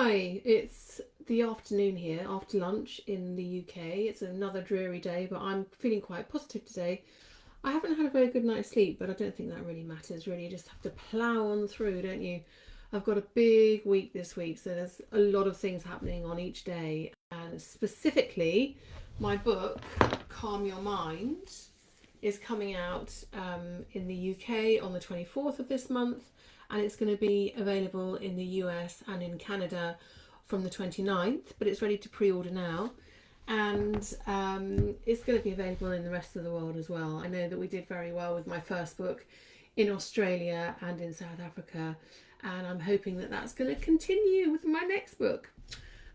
Hi, it's the afternoon here after lunch in the UK. It's another dreary day, but I'm feeling quite positive today. I haven't had a very good night's sleep, but I don't think that really matters. Really, you just have to plough on through, don't you? I've got a big week this week, so there's a lot of things happening on each day. And specifically, my book, Calm Your Mind, is coming out in the UK on the 24th of this month, and it's going to be available in the US and in Canada from the 29th, but it's ready to pre-order now. And it's going to be available in the rest of the world as well. I know that we did very well with my first book in Australia and in South Africa, and I'm hoping that that's going to continue with my next book.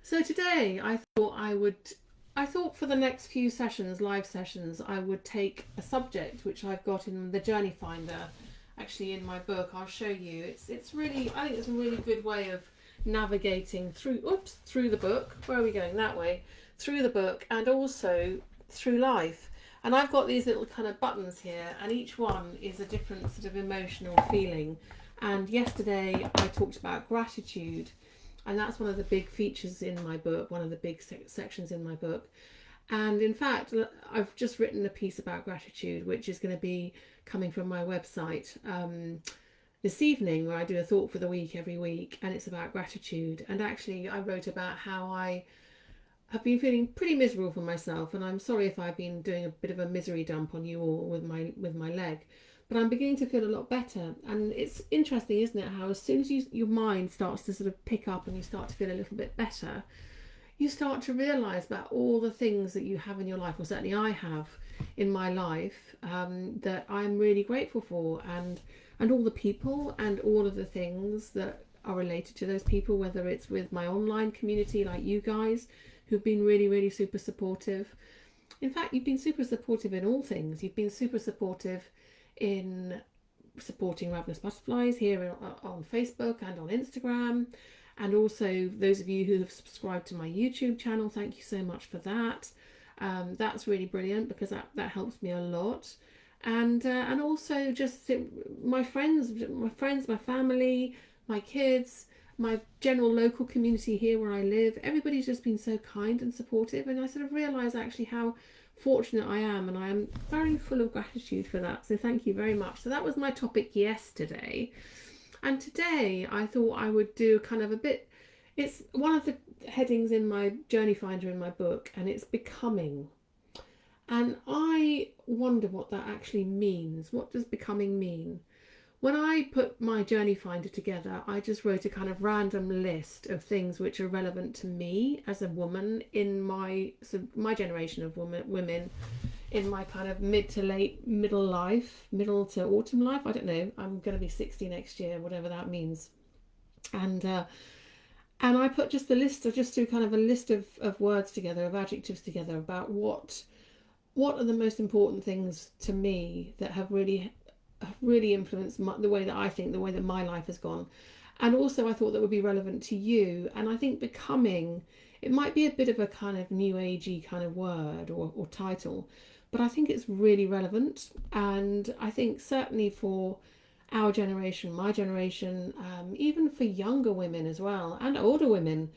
So today I thought for the next few sessions, live sessions, I would take a subject which I've got in the Journey Finder, actually in my book. I'll show you. It's really, I think it's a really good way of navigating through the book. Where are we going? That way. Through the book and also through life. And I've got these little kind of buttons here, and each one is a different sort of emotional feeling. And yesterday I talked about gratitude, and that's one of the big features in my book, one of the big sections in my book. And in fact, I've just written a piece about gratitude, which is going to be coming from my website this evening, where I do a thought for the week every week, and it's about gratitude. And actually I wrote about how I have been feeling pretty miserable for myself, and I'm sorry if I've been doing a bit of a misery dump on you all with my leg, but I'm beginning to feel a lot better. And it's interesting, isn't it, how as soon as your mind starts to sort of pick up and you start to feel a little bit better, you start to realise about all the things that you have in your life, or certainly I have in my life, that I'm really grateful for, and all the people and all of the things that are related to those people, whether it's with my online community like you guys, who've been really, really super supportive. In fact, you've been super supportive in all things. You've been super supportive in supporting Ravenous Butterflies here on Facebook and on Instagram. And also those of you who have subscribed to my YouTube channel, thank you so much for that. That's really brilliant, because that helps me a lot. And also just my friends, my family, my kids, my general local community here where I live, everybody's just been so kind and supportive, and I sort of realise actually how fortunate I am, and I am very full of gratitude for that. So thank you very much. So that was my topic yesterday, and today I thought I would do kind of a bit, it's one of the headings in my Journey Finder in my book, and it's becoming. And I wonder what that actually means. What does becoming mean? When I put my Journey Finder together, I just wrote a kind of random list of things which are relevant to me as a woman in my generation of women in my kind of mid to middle to autumn life. I don't know. I'm going to be 60 next year, whatever that means. And I put just a list, of just threw kind of a list of words together, of adjectives together, about what are the most important things to me that have really influenced the way that I think, the way that my life has gone. And also I thought that would be relevant to you. And I think becoming, it might be a bit of a kind of new agey kind of word or title, but I think it's really relevant. And I think certainly for our generation, my generation, even for younger women as well, and older women,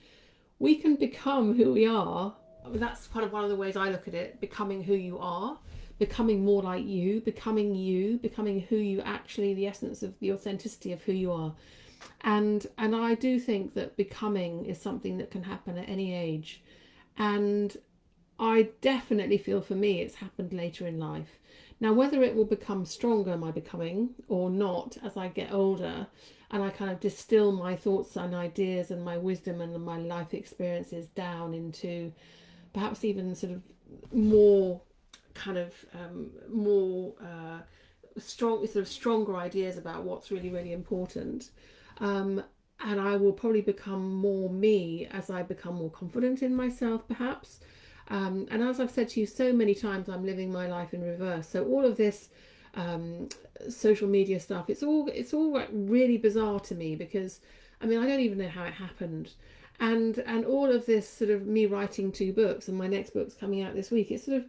we can become who we are. That's kind of one of the ways I look at it, becoming who you are, becoming more like you, becoming who you actually, the essence of the authenticity of who you are. And I do think that becoming is something that can happen at any age. And I definitely feel for me it's happened later in life. Now, whether it will become stronger, my becoming, or not as I get older, and I kind of distill my thoughts and ideas and my wisdom and my life experiences down into perhaps even sort of more kind of stronger ideas about what's really, really important. And I will probably become more me as I become more confident in myself, perhaps. And as I've said to you so many times, I'm living my life in reverse. So all of this social media stuff, it's all really bizarre to me, because I mean, I don't even know how it happened. And all of this sort of me writing 2 books, and my next book's coming out this week, it's sort of,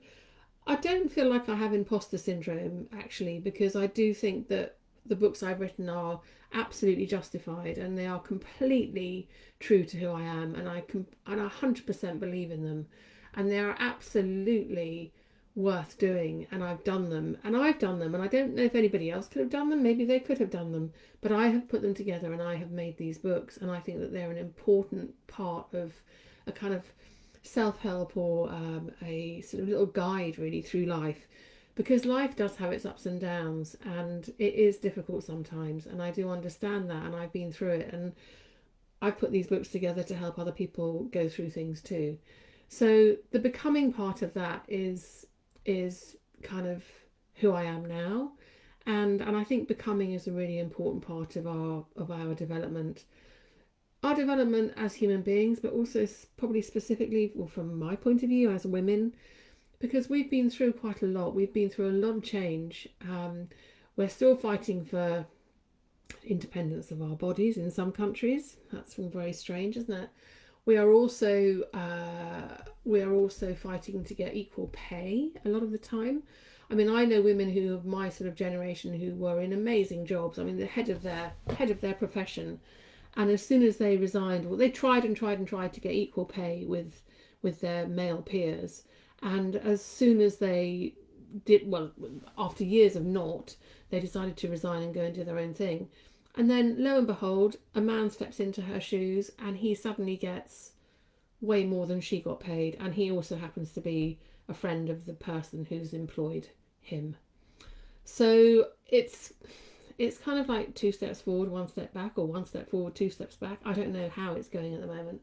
I don't feel like I have imposter syndrome, actually, because I do think that the books I've written are absolutely justified, and they are completely true to who I am, and I 100% believe in them, and they are absolutely worth doing, and I've done them, and I don't know if anybody else could have done them. Maybe they could have done them, but I have put them together and I have made these books, and I think that they're an important part of a kind of self-help, or a sort of little guide really through life, because life does have its ups and downs, and it is difficult sometimes, and I do understand that, and I've been through it, and I put these books together to help other people go through things too. So the becoming part of that is kind of who I am now, and I think becoming is a really important part of our development. Our development as human beings, but also probably specifically, well, from my point of view, as women, because we've been through quite a lot. We've been through a lot of change. We're still fighting for independence of our bodies in some countries. That's all very strange, isn't it? We are also fighting to get equal pay a lot of the time. I mean, I know women who of my sort of generation who were in amazing jobs. I mean, the head of their profession, and as soon as they resigned, well, they tried to get equal pay with their male peers, and as soon as they did, well, after years of not, they decided to resign and go and do their own thing. And then, lo and behold, a man steps into her shoes and he suddenly gets way more than she got paid. And he also happens to be a friend of the person who's employed him. So it's kind of like 2 steps forward, 1 step back, or 1 step forward, 2 steps back. I don't know how it's going at the moment.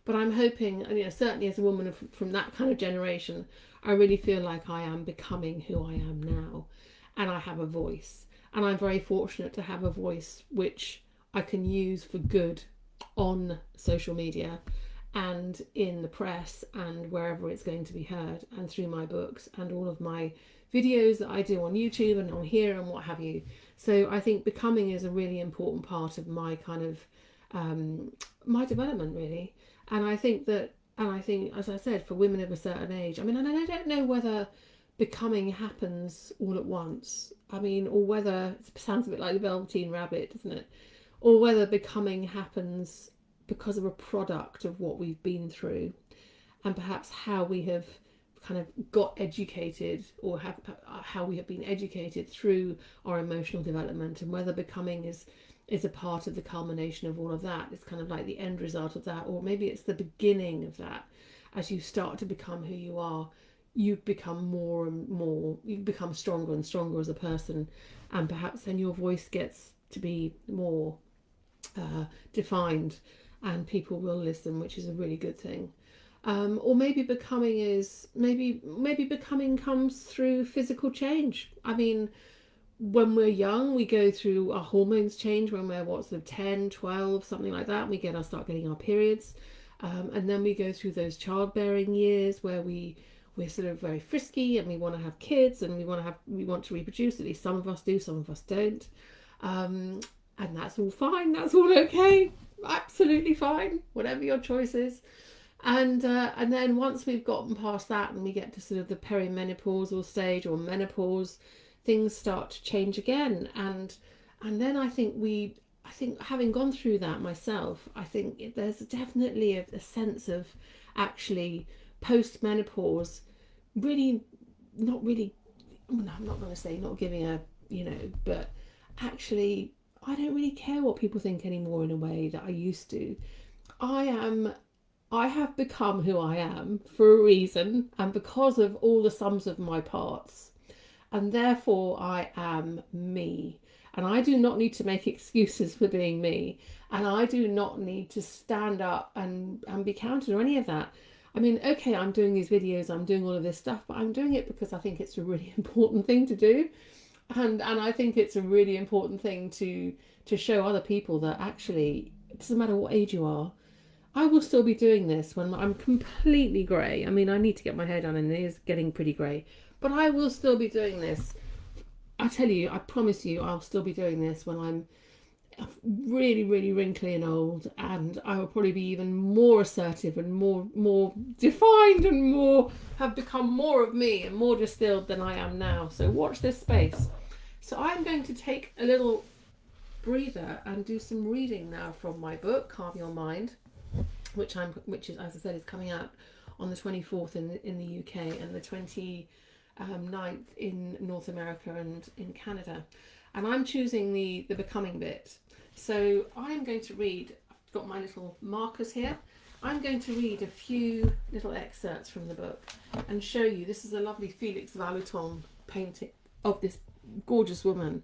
But I'm hoping, and certainly as a woman from that kind of generation, I really feel like I am becoming who I am now. And I have a voice. And I'm very fortunate to have a voice which I can use for good on social media and in the press and wherever it's going to be heard, and through my books and all of my videos that I do on YouTube and on here and what have you. So I think becoming is a really important part of my kind of my development, really. And I think, as I said, for women of a certain age, I mean, and I don't know whether becoming happens all at once. I mean, or whether it sounds a bit like the Velveteen Rabbit, doesn't it? Or whether becoming happens because of a product of what we've been through, and perhaps how we have kind of got educated, or how we have been educated through our emotional development, and whether becoming is a part of the culmination of all of that. It's kind of like the end result of that, or maybe it's the beginning of that. As you start to become who you are, you become more and more, you become stronger and stronger as a person, and perhaps then your voice gets to be more defined, and people will listen, which is a really good thing. Or maybe becoming is maybe becoming comes through physical change. I mean, when we're young, we go through our hormones change when we're 10, 12, something like that. We start getting our periods, and then we go through those childbearing years where we're sort of very frisky, and we want to have kids, and we want to reproduce. At least some of us do, some of us don't, and that's all fine. That's all okay. Absolutely fine. Whatever your choice is. And then once we've gotten past that and we get to sort of the perimenopausal stage or menopause, things start to change again. And then I think having gone through that myself, I think there's definitely a sense of actually post-menopause really not really, well, I'm not going to say not giving a, but actually I don't really care what people think anymore in a way that I used to. I have become who I am for a reason, and because of all the sums of my parts, and therefore I am me. And I do not need to make excuses for being me, and I do not need to stand up and be counted or any of that. I mean, okay, I'm doing these videos, I'm doing all of this stuff, but I'm doing it because I think it's a really important thing to do. And I think it's a really important thing to show other people that actually, it doesn't matter what age you are, I will still be doing this when I'm completely grey. I mean, I need to get my hair done and it is getting pretty grey, but I will still be doing this. I tell you, I promise you, I'll still be doing this when I'm really, really wrinkly and old, and I will probably be even more assertive and more defined and have become more of me and more distilled than I am now. So watch this space. So I'm going to take a little breather and do some reading now from my book, Calm Your Mind, which is, as I said, is coming out on the 24th in the UK and the 29th in North America and in Canada. And I'm choosing the becoming bit. So I'm going to read, I've got my little markers here. I'm going to read a few little excerpts from the book and show you. This is a lovely Felix Vallotton painting of this gorgeous woman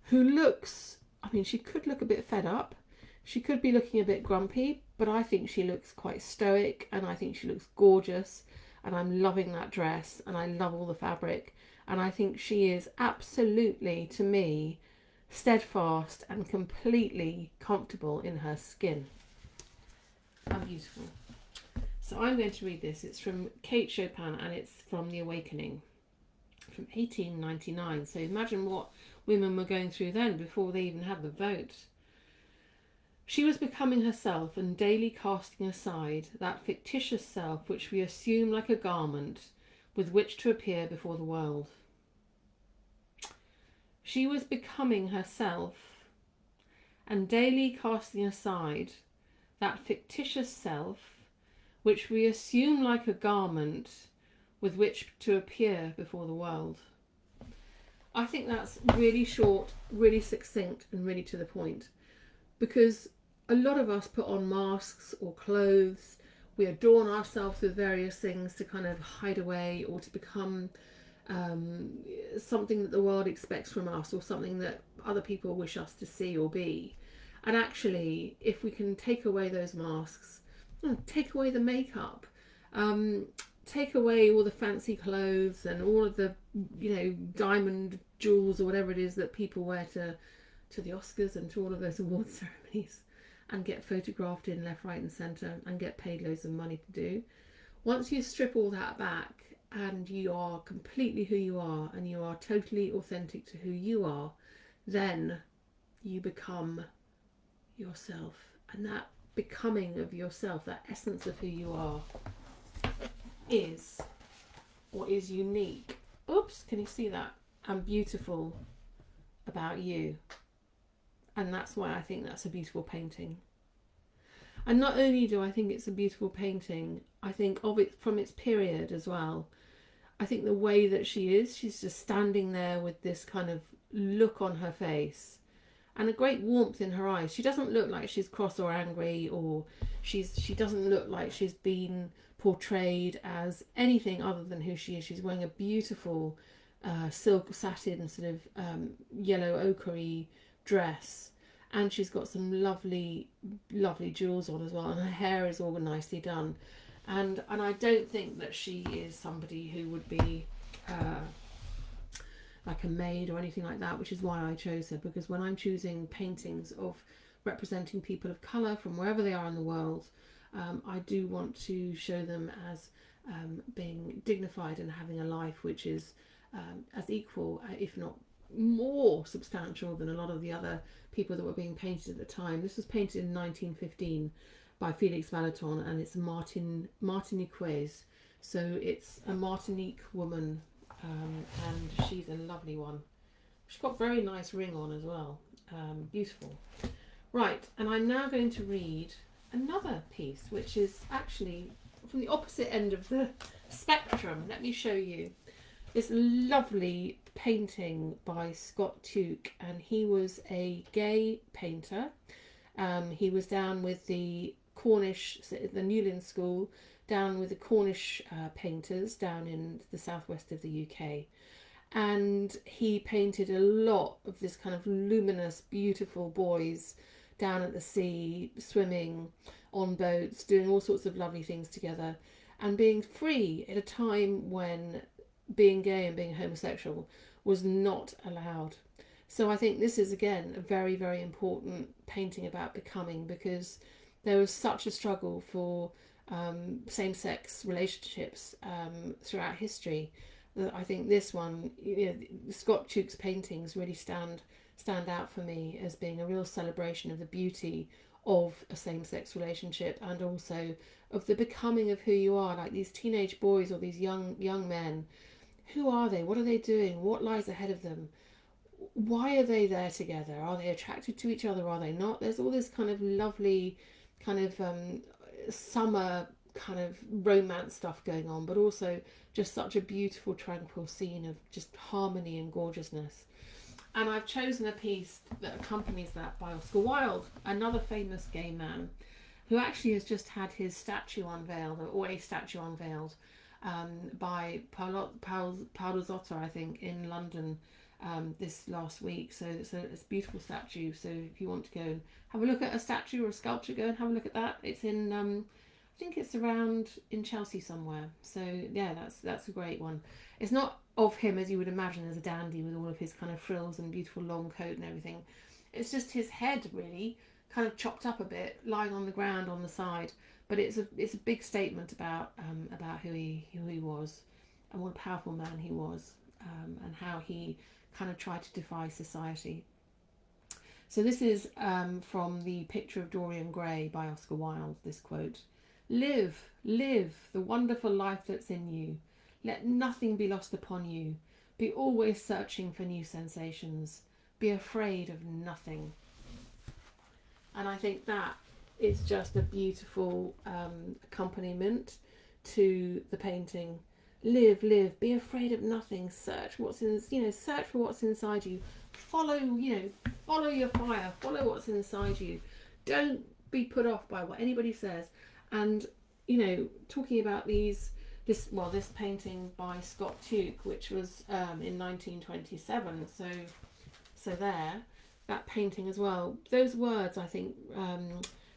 who looks, I mean, she could look a bit fed up. She could be looking a bit grumpy, but I think she looks quite stoic and I think she looks gorgeous. And I'm loving that dress and I love all the fabric. And I think she is absolutely, to me, steadfast and completely comfortable in her skin. And beautiful. So I'm going to read this. It's from Kate Chopin and it's from The Awakening from 1899. So imagine what women were going through then before they even had the vote. She was becoming herself and daily casting aside that fictitious self which we assume like a garment with which to appear before the world. She was becoming herself and daily casting aside that fictitious self which we assume like a garment with which to appear before the world. I think that's really short, really succinct and really to the point, because a lot of us put on masks or clothes, we adorn ourselves with various things to kind of hide away or to become something that the world expects from us or something that other people wish us to see or be. And actually, if we can take away those masks, take away the makeup, take away all the fancy clothes and all of the, diamond jewels or whatever it is that people wear to the Oscars and to all of those award ceremonies, and get photographed in left, right and centre and get paid loads of money to do. Once you strip all that back and you are completely who you are and you are totally authentic to who you are, then you become yourself. And that becoming of yourself, that essence of who you are, is what is unique. Oops, can you see that? And beautiful about you. And that's why I think that's a beautiful painting. And not only do I think it's a beautiful painting, I think of it from its period as well. I think the way that she's just standing there with this kind of look on her face and a great warmth in her eyes. She doesn't look like she's cross or angry, or she doesn't look like she's been portrayed as anything other than who she is. She's wearing a beautiful silk satin sort of yellow ochre dress, and she's got some lovely jewels on as well, and her hair is all nicely done, and I don't think that she is somebody who would be like a maid or anything like that, which is why I chose her, because when I'm choosing paintings of representing people of colour from wherever they are in the world, I do want to show them as being dignified and having a life which is as equal, if not more substantial than a lot of the other people that were being painted at the time. This was painted in 1915 by Felix Vallotton, and it's Martiniquaise. So it's a Martinique woman, and she's a lovely one. She's got a very nice ring on as well. Beautiful. Right, and I'm now going to read another piece, which is actually from the opposite end of the spectrum. Let me show you this lovely painting by Scott Tuke, and he was a gay painter. He was down with the Cornish, the Newlyn School, down with the Cornish painters down in the southwest of the UK, and he painted a lot of this kind of luminous, beautiful boys down at the sea, swimming on boats, doing all sorts of lovely things together, and being free at a time when being gay and being homosexual was not allowed. So I think this is, again, a very, very important painting about becoming, because there was such a struggle for same-sex relationships throughout history, that I think this one, Scott Tuke's paintings really stand out for me as being a real celebration of the beauty of a same-sex relationship, and also of the becoming of who you are. Like these teenage boys or these young men, who are they? What are they doing? What lies ahead of them? why are they there together? Are they attracted to each other? Are they not? There's all this kind of lovely kind of summer kind of romance stuff going on, but also just such a beautiful, tranquil scene of just harmony and gorgeousness. And I've chosen a piece that accompanies that by Oscar Wilde, another famous gay man who actually has just had his statue unveiled, or a statue unveiled, by Paolo Zotta, I think, in London this last week. So it's a beautiful statue. So if you want to go and have a look at a statue or a sculpture, go and have a look at that. It's in, I think it's around in Chelsea somewhere. So yeah, that's a great one. It's not of him as you would imagine as a dandy with all of his kind of frills and beautiful long coat and everything. It's just his head really kind of chopped up a bit, lying on the ground on the side. But it's a big statement about who he was, and what a powerful man he was, and how he kind of tried to defy society. So this is from the Picture of Dorian Gray by Oscar Wilde. This quote: "Live, live the wonderful life that's in you. Let nothing be lost upon you. Be always searching for new sensations. Be afraid of nothing." And I think that is just a beautiful accompaniment to the painting. Live, live, be afraid of nothing. Search what's in, search for what's inside you. Follow your fire. Follow what's inside you. Don't be put off by what anybody says. And talking about this painting by Scott Tuke, which was in 1927. So there, that painting as well. Those words, I think,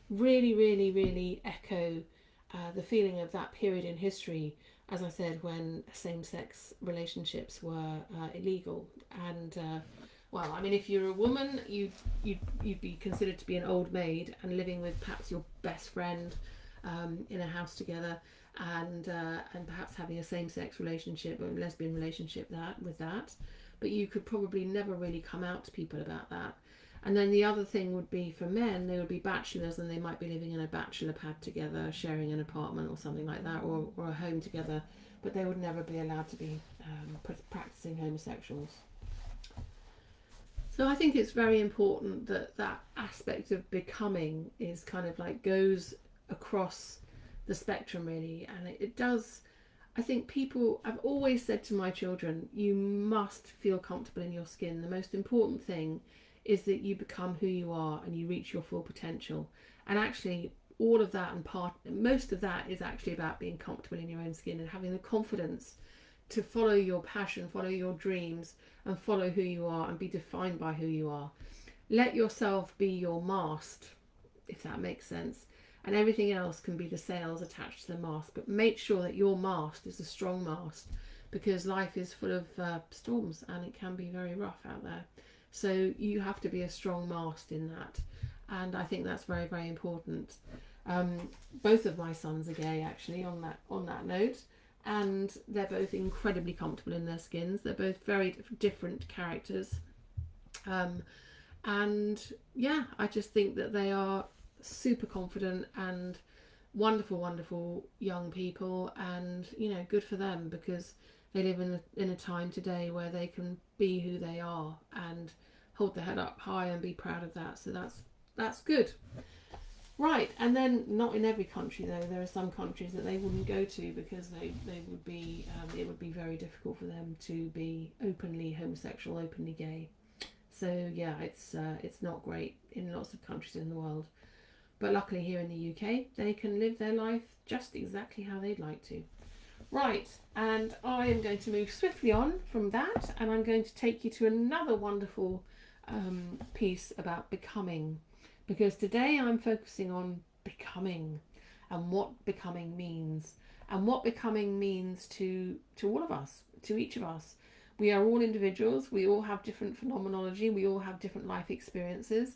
really, really, really echo the feeling of that period in history, as I said, when same-sex relationships were illegal. And if you're a woman, you'd be considered to be an old maid and living with perhaps your best friend in a house together, and perhaps having a same-sex relationship or lesbian relationship with that. But you could probably never really come out to people about that. And then the other thing would be for men, they would be bachelors and they might be living in a bachelor pad together, sharing an apartment or something like that, or a home together, but they would never be allowed to be practicing homosexuals. So I think it's very important that that aspect of becoming is kind of like goes across the spectrum really, and it does. I think I've always said to my children, you must feel comfortable in your skin. The most important thing is that you become who you are and you reach your full potential. And actually all of that most of that is actually about being comfortable in your own skin and having the confidence to follow your passion, follow your dreams, and follow who you are and be defined by who you are. Let yourself be your mast, if that makes sense. And everything else can be the sails attached to the mast. But make sure that your mast is a strong mast, because life is full of storms and it can be very rough out there. So you have to be a strong mast in that. And I think that's very, very important. Both of my sons are gay, actually, on that note. And they're both incredibly comfortable in their skins. They're both very different characters. And yeah, I just think that they are super confident and wonderful, wonderful young people. And, good for them, because they live in a time today where they can be who they are and hold their head up high and be proud of that. So that's good. Right, and then not in every country though. There are some countries that they wouldn't go to because they would be it would be very difficult for them to be openly homosexual, openly gay. So yeah, it's not great in lots of countries in the world. But luckily here in the UK, they can live their life just exactly how they'd like to. Right, and I am going to move swiftly on from that, and I'm going to take you to another wonderful piece about becoming, because today I'm focusing on becoming and what becoming means, and what becoming means to all of us, to each of us. We are all individuals, we all have different phenomenology, we all have different life experiences,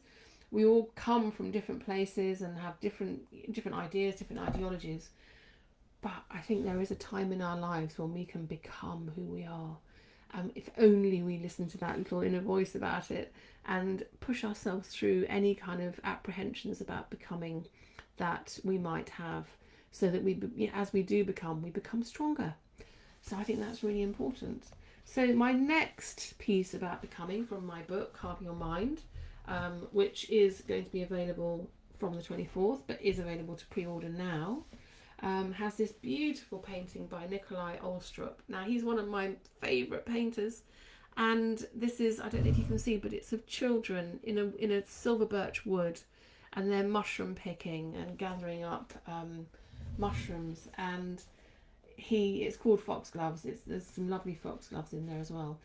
we all come from different places and have different ideas, different ideologies. But I think there is a time in our lives when we can become who we are. If only we listen to that little inner voice about it and push ourselves through any kind of apprehensions about becoming that we might have, so that as we do become, we become stronger. So I think that's really important. So my next piece about becoming from my book, Carve Your Mind, which is going to be available from the 24th, but is available to pre-order now, has this beautiful painting by Nikolai Olstrup. Now, he's one of my favourite painters, and this is, I don't know if you can see, but it's of children in a silver birch wood, and they're mushroom picking and gathering up mushrooms, and it's called Foxgloves. There's some lovely foxgloves in there as well,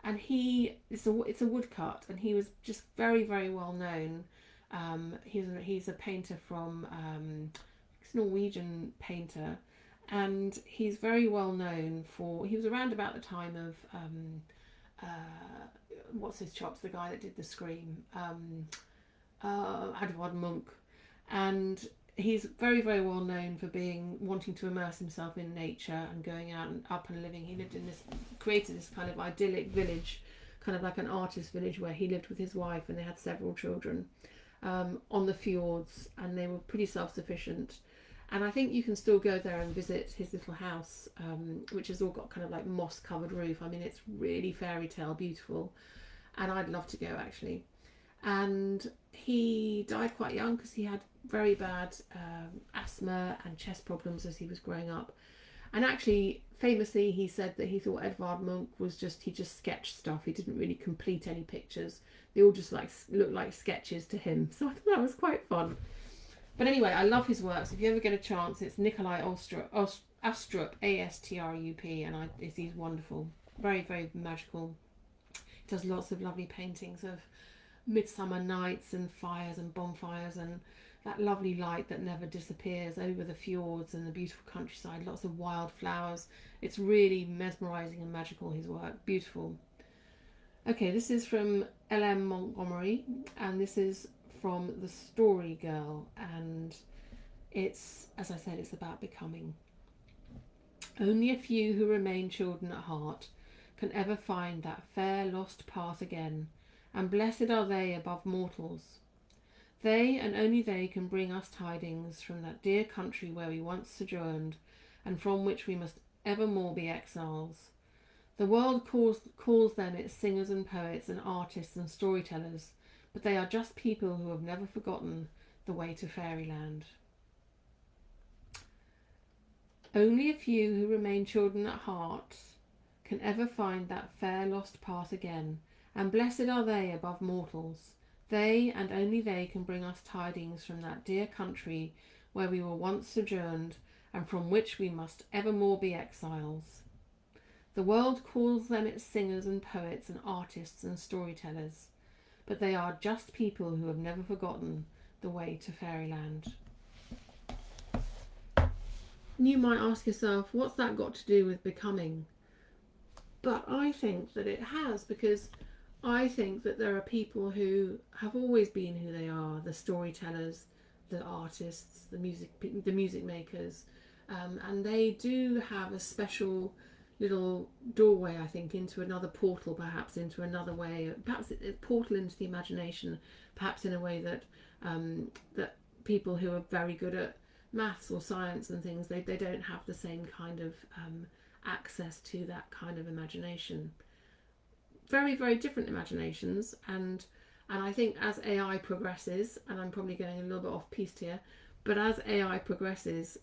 and it's a woodcut, and he was just very, very well known. He's a painter from he's a Norwegian painter, and he's very well known for. He was around about the time of what's his chops, the guy that did the Scream, Edvard Munch, and he's very, very well known for wanting to immerse himself in nature and going out and up and living. He created this kind of idyllic village, kind of like an artist village, where he lived with his wife and they had several children on the fjords, and they were pretty self-sufficient. And I think you can still go there and visit his little house, which has all got kind of like moss-covered roof. I mean, it's really fairy tale beautiful, and I'd love to go actually. And he died quite young because he had very bad asthma and chest problems as he was growing up. And actually, famously, he said that he thought Edvard Munch he just sketched stuff. He didn't really complete any pictures. They all just looked like sketches to him. So I thought that was quite fun. But anyway, I love his works. If you ever get a chance, it's Nikolai Astrup, Astrup, Astrup, and he's wonderful. Very, very magical. He does lots of lovely paintings of midsummer nights and fires and bonfires and that lovely light that never disappears over the fjords and the beautiful countryside, lots of wild flowers. It's really mesmerising and magical, his work. Beautiful. Okay, this is from L.M. Montgomery, and this is from The Story Girl, and it's, as I said, it's about becoming. Only a few who remain children at heart can ever find that fair lost path again, and blessed are they above mortals. They and only they can bring us tidings from that dear country where we once sojourned, and from which we must evermore be exiles. The world calls them its singers and poets and artists and storytellers, but they are just people who have never forgotten the way to fairyland. Only a few who remain children at heart can ever find that fair lost path again, and blessed are they above mortals. They and only they can bring us tidings from that dear country where we were once sojourned, and from which we must evermore be exiles. The world calls them its singers and poets and artists and storytellers, but they are just people who have never forgotten the way to fairyland. And you might ask yourself, what's that got to do with becoming? But I think that it has, because I think that there are people who have always been who they are, the storytellers, the artists, the music makers, and they do have a special little doorway, I think, into another portal, perhaps into another way, perhaps a portal into the imagination, perhaps in a way that that people who are very good at maths or science and things, they don't have the same kind of access to that kind of imagination. Very, very different imaginations, and I think as AI progresses, and I'm probably going a little bit off piste here, but as AI progresses,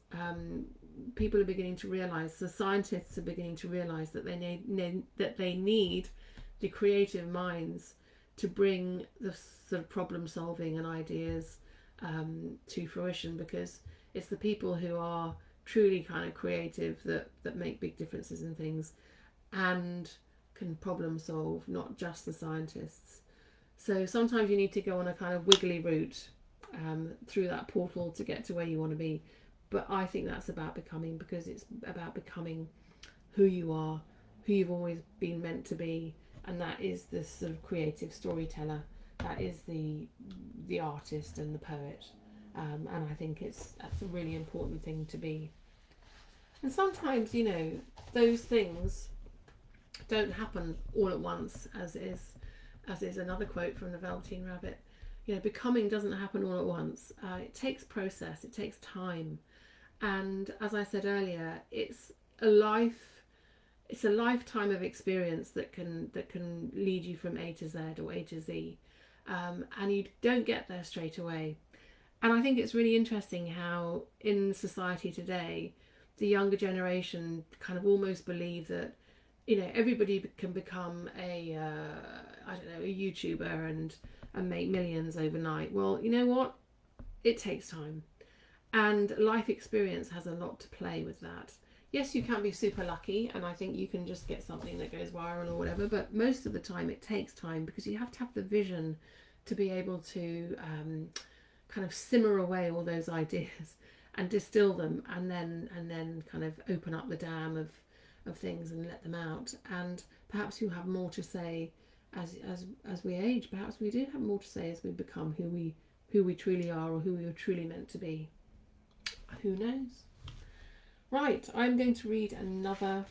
people are beginning to realise, the scientists are beginning to realise that they need the creative minds to bring the sort of problem solving and ideas to fruition, because it's the people who are truly kind of creative that make big differences in things and can problem solve, not just the scientists. So sometimes you need to go on a kind of wiggly route through that portal to get to where you want to be. But I think that's about becoming, because it's about becoming who you are, who you've always been meant to be, and that is the sort of creative storyteller, that is the artist and the poet, and I think that's a really important thing to be. And sometimes, those things don't happen all at once, as is another quote from the Velveteen Rabbit. Becoming doesn't happen all at once. It takes process, it takes time. And as I said earlier, it's a life, it's a lifetime of experience that can lead you from A to Z or A to Z, and you don't get there straight away. And I think it's really interesting how in society today, the younger generation kind of almost believe that, everybody can become a I don't know, a YouTuber and make millions overnight. Well, you know what? It takes time, and life experience has a lot to play with that. Yes, you can be super lucky, and I think you can just get something that goes viral or whatever, but most of the time it takes time because you have to have the vision to be able to kind of simmer away all those ideas and distill them, and then kind of open up the dam of things and let them out. And perhaps you have more to say as we age. Perhaps we do have more to say as we become who we truly are, or who we were truly meant to be. Who knows? Right, I'm going to read another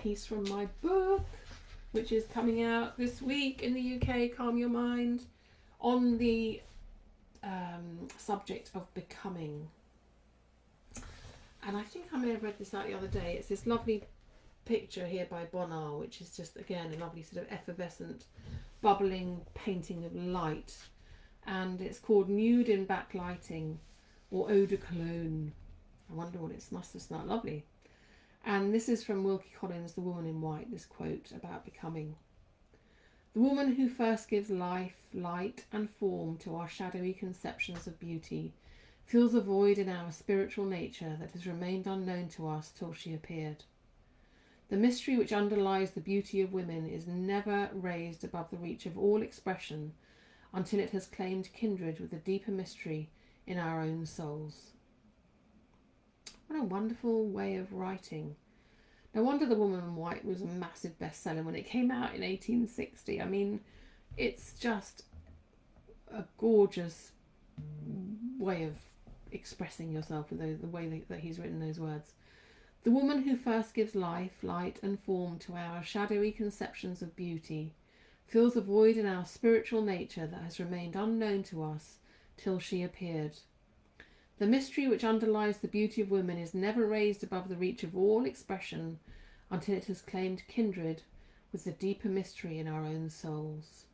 piece from my book, which is coming out this week in the UK, Calm Your Mind, on the subject of becoming. And I think I may have read this out the other day. It's this lovely picture here by Bonnard, which is just, again, a lovely sort of effervescent, bubbling painting of light. And it's called Nude in Backlighting, or Eau de Cologne. I wonder what it must have smelled lovely. And this is from Wilkie Collins' The Woman in White, this quote about becoming. The woman who first gives life, light and form to our shadowy conceptions of beauty fills a void in our spiritual nature that has remained unknown to us till she appeared. The mystery which underlies the beauty of women is never raised above the reach of all expression until it has claimed kindred with the deeper mystery in our own souls. What a wonderful way of writing. No wonder The Woman in White was a massive bestseller when it came out in 1860. I mean, it's just a gorgeous way of expressing yourself with the way that he's written those words. The woman who first gives life, light and form to our shadowy conceptions of beauty fills a void in our spiritual nature that has remained unknown to us till she appeared. The mystery which underlies the beauty of women is never raised above the reach of all expression until it has claimed kindred with the deeper mystery in our own souls.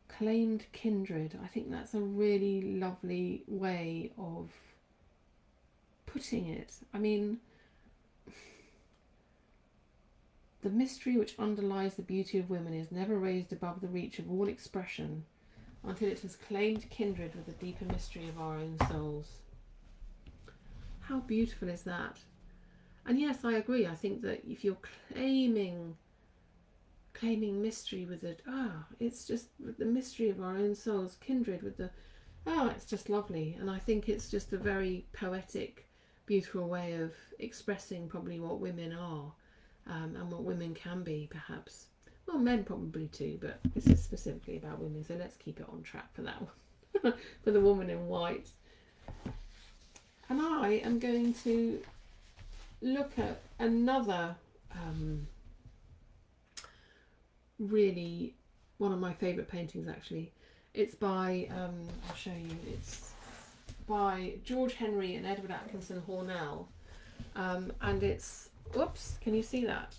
Claimed kindred. I think that's a really lovely way of putting it. I mean, the mystery which underlies the beauty of women is never raised above the reach of all expression until it has claimed kindred with the deeper mystery of our own souls. How beautiful is that? And yes, I agree. I think that if you're claiming mystery with it, it's just the mystery of our own souls, kindred with the, it's just lovely. And I think it's just a very poetic, beautiful way of expressing probably what women are, and what women can be, perhaps. Well, men probably too, but this is specifically about women, so let's keep it on track for that one. For The Woman in White. And I am going to look at another really one of my favourite paintings, actually. It's by, I'll show you, it's by George Henry and Edward Atkinson Hornell. And it's, whoops, can you see that?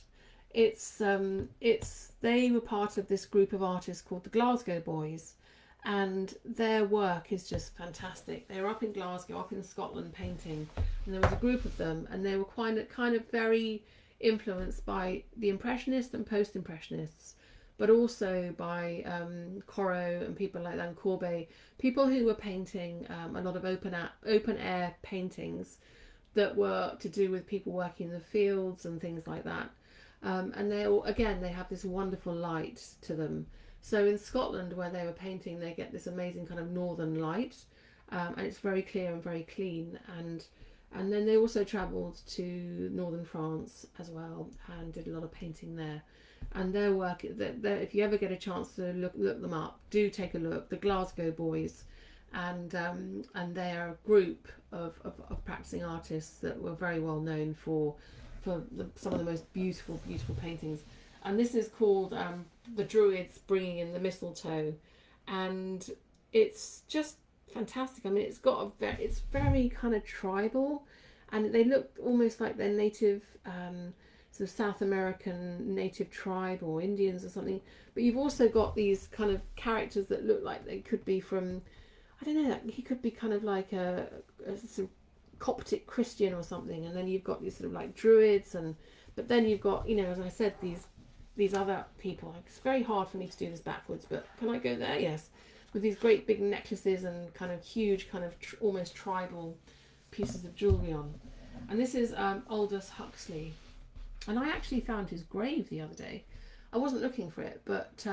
It's they were part of this group of artists called the Glasgow Boys, and their work is just fantastic. They were up in Glasgow, up in Scotland, painting, and there was a group of them, and they were kind of very influenced by the Impressionists and Post-Impressionists, but also by Corot and people like that, and Courbet, people who were painting a lot of open air paintings that were to do with people working in the fields and things like that. And they all, again, they have this wonderful light to them. So in Scotland, where they were painting, they get this amazing kind of northern light, and it's very clear and very clean. And then they also travelled to northern France as well and did a lot of painting there. And their work, if you ever get a chance to look them up, do take a look. The Glasgow Boys, and they are a group of practicing artists that were very well known for some of the most beautiful paintings. And this is called The Druids Bringing in the Mistletoe, and it's just fantastic. I mean, it's very kind of tribal, and they look almost like they're native, sort of South American native tribe or Indians or something. But you've also got these kind of characters that look like they could be from, I don't know, he could be kind of like a sort of Coptic Christian or something, and then you've got these sort of like druids, and but then you've got, you know, as I said, these other people. It's very hard for me to do this backwards, but can I go there? Yes, with these great big necklaces and kind of huge, kind of almost tribal pieces of jewellery on. And this is Aldous Huxley, and I actually found his grave the other day. I wasn't looking for it, but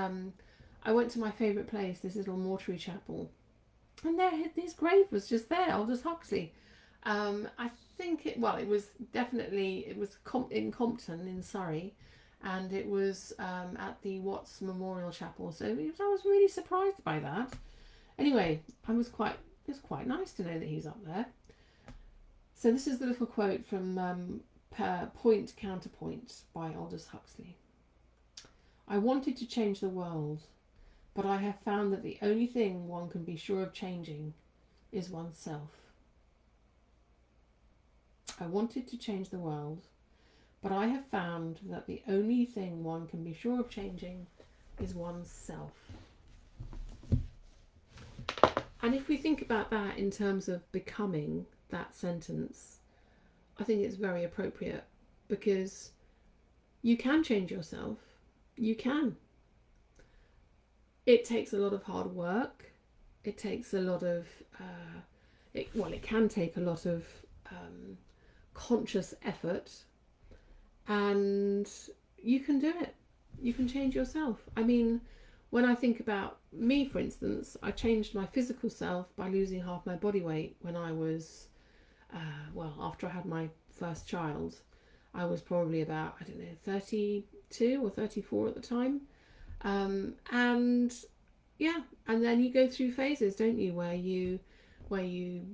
I went to my favourite place, this little mortuary chapel, and there his grave was just there, Aldous Huxley. I think it was definitely, it was in Compton in Surrey, and it was at the Watts Memorial Chapel. So I was really surprised by that. Anyway, it was quite nice to know that he's up there. So this is the little quote from Point Counterpoint by Aldous Huxley. I wanted to change the world, but I have found that the only thing one can be sure of changing is oneself. I wanted to change the world, but I have found that the only thing one can be sure of changing is oneself. And if we think about that in terms of becoming, that sentence, I think it's very appropriate, because you can change yourself. You can. It takes a lot of hard work. It takes a lot of, it can take a lot of conscious effort, and you can do it. You can change yourself. I mean, when I think about me, for instance, I changed my physical self by losing half my body weight when I was, after I had my first child. I was probably about, 32 or 34 at the time. And then you go through phases, don't you, where you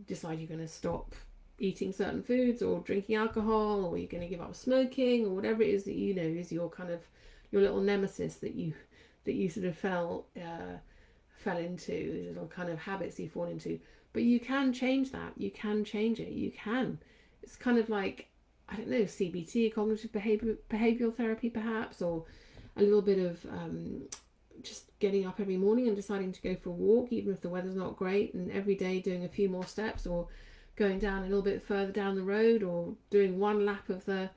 decide you're going to stop eating certain foods or drinking alcohol, or you're going to give up smoking, or whatever it is that you know is your kind of your little nemesis that you sort of fell into, these little kind of habits you fall into. But you can change that. You can change it. You can. It's kind of like, I don't know, CBT, cognitive behavioural therapy perhaps, or a little bit of just getting up every morning and deciding to go for a walk, even if the weather's not great, and every day doing a few more steps, or going down a little bit further down the road, or doing one lap of the,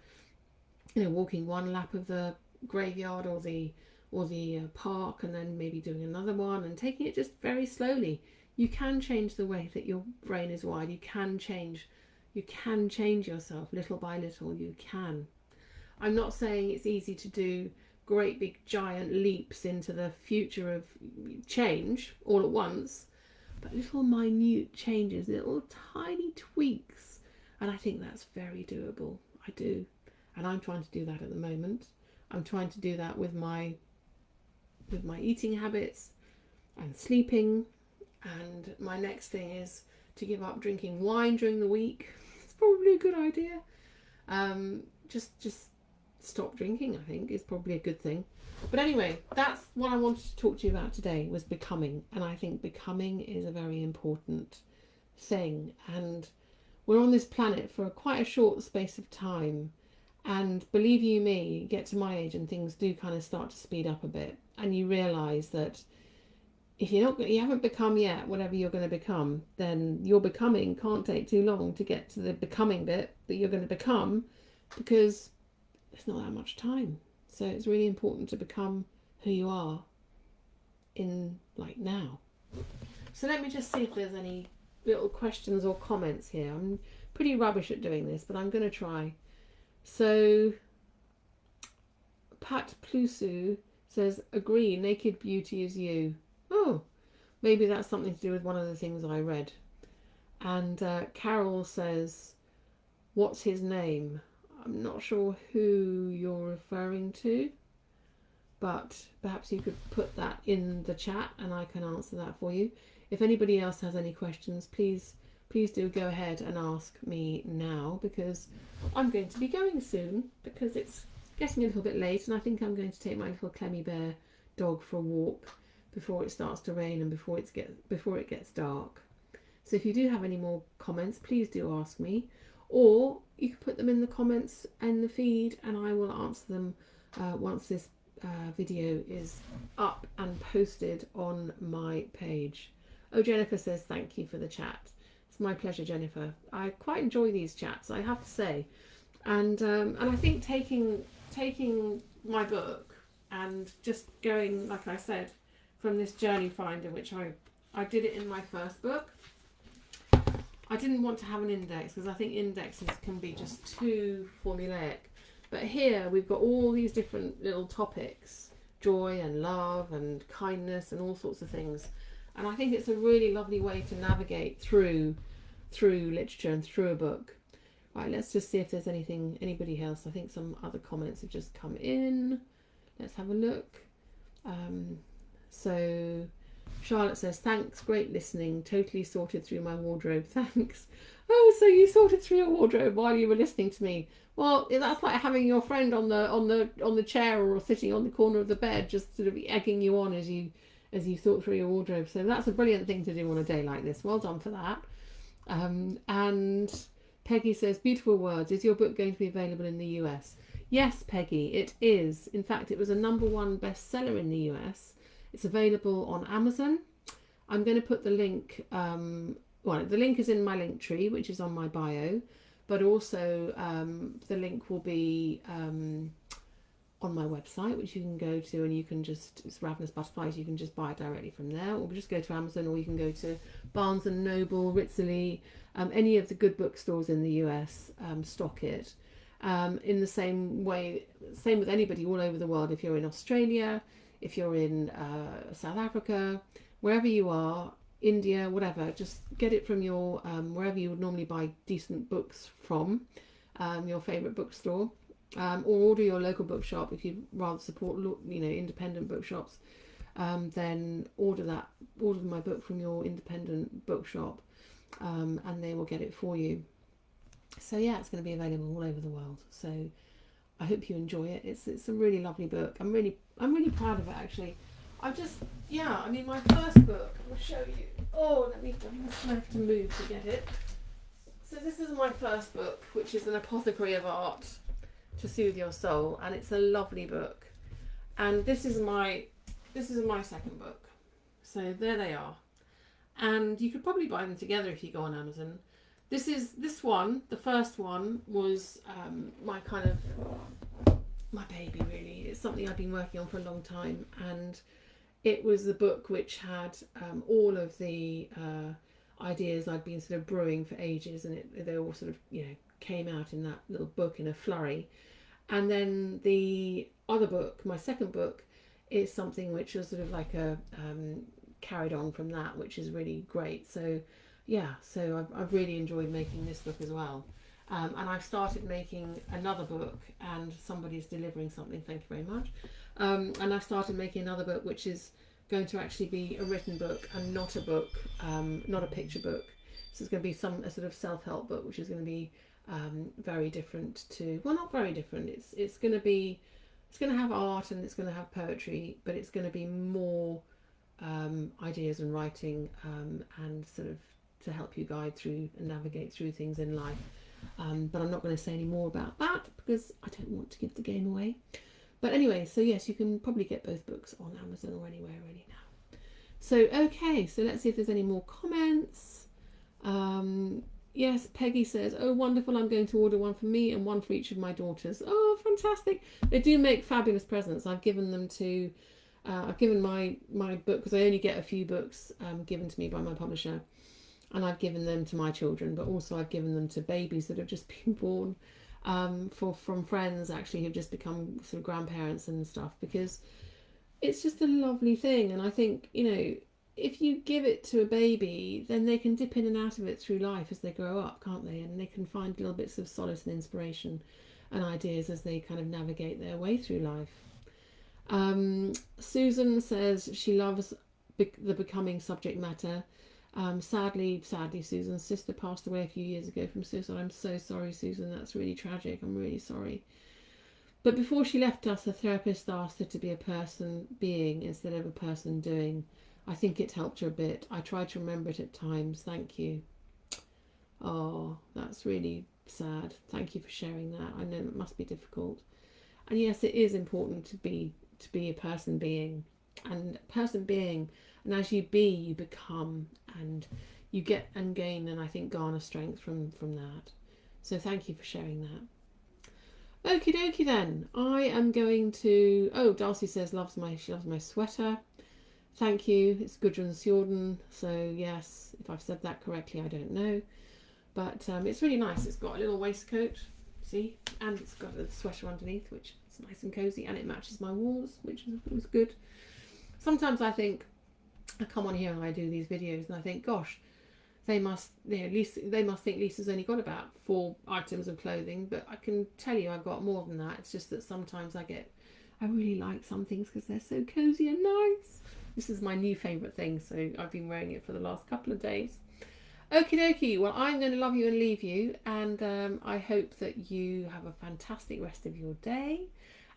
walking one lap of the graveyard or the park, and then maybe doing another one, and taking it just very slowly. You can change the way that your brain is wired. You can change yourself little by little. You can. I'm not saying it's easy to do great big giant leaps into the future of change all at once, but little minute changes, little tiny tweaks, and I think that's very doable. I do, and I'm trying to do that at the moment. I'm trying to do that with my eating habits and sleeping, and my next thing is to give up drinking wine during the week. It's probably a good idea. Just stop drinking, I think, is probably a good thing. But anyway, that's what I wanted to talk to you about today, was becoming. And I think becoming is a very important thing. And we're on this planet for quite a short space of time. And believe you me, you get to my age and things do kind of start to speed up a bit. And you realise that if you haven't become yet whatever you're going to become, then your becoming can't take too long to get to the becoming bit that you're going to become, because there's not that much time. So it's really important to become who you are in now. So let me just see if there's any little questions or comments here. I'm pretty rubbish at doing this, but I'm going to try. So Pat Plusu says, agree, naked beauty is you. Oh, maybe that's something to do with one of the things I read. And Carol says, what's his name? I'm not sure who you're referring to, but perhaps you could put that in the chat and I can answer that for you. If anybody else has any questions, please do go ahead and ask me now, because I'm going to be going soon, because it's getting a little bit late, and I think I'm going to take my little Clemmy Bear dog for a walk before it starts to rain and before it gets dark. So if you do have any more comments, please do ask me. or you can put them in the comments and the feed, and I will answer them once this video is up and posted on my page. Oh, Jennifer says thank you for the chat. It's my pleasure, Jennifer. I quite enjoy these chats, I have to say, and I think taking my book and just going, like I said, from this journey finder, which I did it in my first book. I didn't want to have an index because I think indexes can be just too formulaic. But here we've got all these different little topics, joy and love and kindness and all sorts of things. And I think it's a really lovely way to navigate through literature and through a book. Right, let's just see if there's anybody else. I think some other comments have just come in. Let's have a look. So Charlotte says, thanks, great listening, totally sorted through my wardrobe, thanks. Oh, so you sorted through your wardrobe while you were listening to me. Well, that's like having your friend on the chair or sitting on the corner of the bed, just sort of egging you on as you thought through your wardrobe. So that's a brilliant thing to do on a day like this. Well done for that. And Peggy says, beautiful words. Is your book going to be available in the US? Yes, Peggy, it is. In fact, it was a #1 bestseller in the US. It's available on Amazon. I'm going to put the link, well, the link is in my link tree, which is on my bio, but also the link will be on my website, which you can go to, and you can just, it's Ravenous Butterflies, you can just buy it directly from there, or just go to Amazon, or you can go to Barnes & Noble, Ritzley, any of the good bookstores in the US stock it. In the same way, same with anybody all over the world. If you're in Australia, if you're in South Africa, wherever you are, India, whatever, just get it from your, wherever you would normally buy decent books from, your favourite bookstore, or order your local bookshop. If you'd rather support, independent bookshops, then order my book from your independent bookshop, and they will get it for you. So yeah, it's going to be available all over the world. So I hope you enjoy it. It's a really lovely book. I'm really proud of it, actually. My first book, I'll show you. Oh, I have to move to get it. So this is my first book, which is An Apothecary of Art to Soothe Your Soul, and it's a lovely book. And this is my second book. So there they are. And you could probably buy them together if you go on Amazon. This one, the first one, was my baby, really. It's something I've been working on for a long time, and it was the book which had all of the ideas I'd been sort of brewing for ages, and they all sort of came out in that little book in a flurry. And then the other book, my second book, is something which was sort of like a carried on from that, which is really great. So yeah, so I've really enjoyed making this book as well. And I've started making another book, and somebody's delivering something, thank you very much. And I've started making another book, which is going to actually be a written book and not a book, not a picture book. So it's going to be a sort of self-help book, which is going to be very different to, well, not very different. It's going to have art and it's going to have poetry, but it's going to be more ideas and writing, and sort of to help you guide through and navigate through things in life. But I'm not going to say any more about that because I don't want to give the game away. But anyway, so yes, you can probably get both books on Amazon or anywhere really now. So, okay, so let's see if there's any more comments. Yes, Peggy says, oh, wonderful, I'm going to order one for me and one for each of my daughters. Oh, fantastic. They do make fabulous presents. I've given them to, I've given my book, because I only get a few books given to me by my publisher. And I've given them to my children, but also I've given them to babies that have just been born, from friends actually who've just become sort of grandparents and stuff, because it's just a lovely thing. And I think, if you give it to a baby, then they can dip in and out of it through life as they grow up, can't they? And they can find little bits of solace and inspiration and ideas as they kind of navigate their way through life. Susan says she loves the becoming subject matter. Sadly, Susan's sister passed away a few years ago from suicide. I'm so sorry, Susan. That's really tragic. I'm really sorry. But before she left us, her therapist asked her to be a person being instead of a person doing. I think it helped her a bit. I tried to remember it at times. Thank you. Oh, that's really sad. Thank you for sharing that. I know it must be difficult. And yes, it is important to be a person being, and as you be, you become, and you get and gain, and I think garner strength from that. So thank you for sharing that. Okie dokie then. I am going to. Oh, Darcy says she loves my sweater. Thank you. It's Gudrun Sjorden. So yes, if I've said that correctly, I don't know, but it's really nice. It's got a little waistcoat, see, and it's got a sweater underneath, which is nice and cozy, and it matches my walls, which was good. Sometimes I think I come on here and I do these videos, and I think, gosh, they must think Lisa's only got about 4 items of clothing, but I can tell you I've got more than that. It's just that sometimes I really like some things because they're so cozy and nice. This is my new favourite thing, so I've been wearing it for the last couple of days. Okie dokie, well, I'm going to love you and leave you, and I hope that you have a fantastic rest of your day,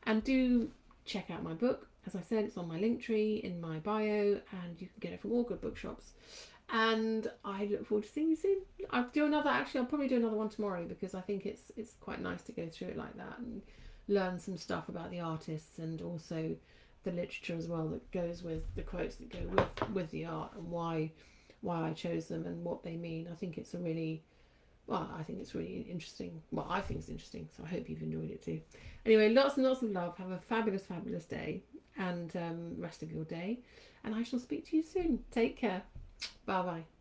and do check out my book. As I said, it's on my link tree in my bio, and you can get it from all good bookshops. And I look forward to seeing you soon. I'll probably do another one tomorrow, because I think it's quite nice to go through it like that and learn some stuff about the artists, and also the literature as well that goes with the quotes that go with the art, and why I chose them and what they mean. I think it's really interesting. Well, I think it's interesting, so I hope you've enjoyed it too. Anyway, lots and lots of love. Have a fabulous day, and rest of your day, and I shall speak to you soon. Take care. Bye bye.